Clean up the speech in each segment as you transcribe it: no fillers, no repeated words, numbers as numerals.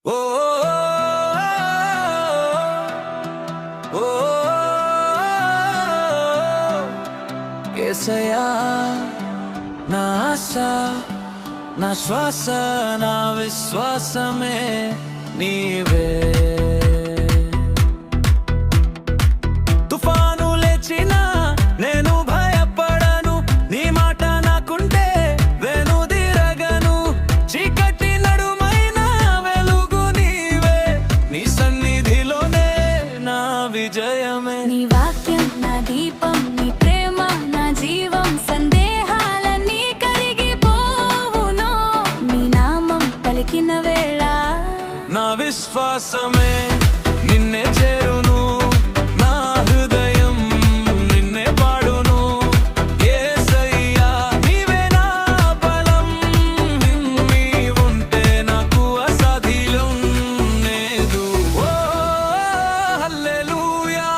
ఓ ఓ యేసయ్యా నా ఆశ నా శ్వాస నా విశ్వాసమే నీవే తుఫాను లేచినా నేను భయపడను నీ మాట నాకుంటే వెనుదిరగను చీకటి నడుమైన వెలుగు నీవే నీ సన్నిధిలోనే నా విజయమే నీ వాక్యం నా దీపం నీ ప్రేమ నా జీవం సందేహాలన్నీ కరిగిపోవును నీ నామం పలికిన వేళ నా విశ్వాసమే నిన్నే చేరును నా హృదయం నిన్నే పాడును యేసయ్యా నీవే నా బలం నీవుంటే నాకు అసాధ్యం లేదు ఓ హల్లెలూయా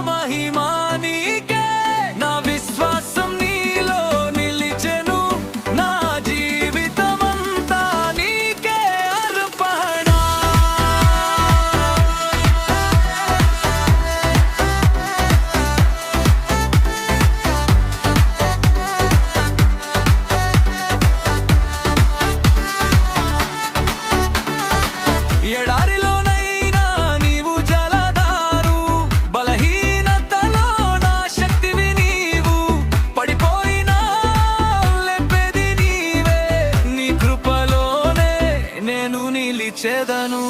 మహిమా నీకే నా విశ్వాసం నీలో నిలిచెను నా జీవితమంతా నీకే అర్పణ ఎడారిలోనైనా నీవు జలదారు బలహీనతలో నా శక్తివి నీవు పడిపోయినా లేపేది నీవే నీ కృపలోనే నేను నిలిచెదను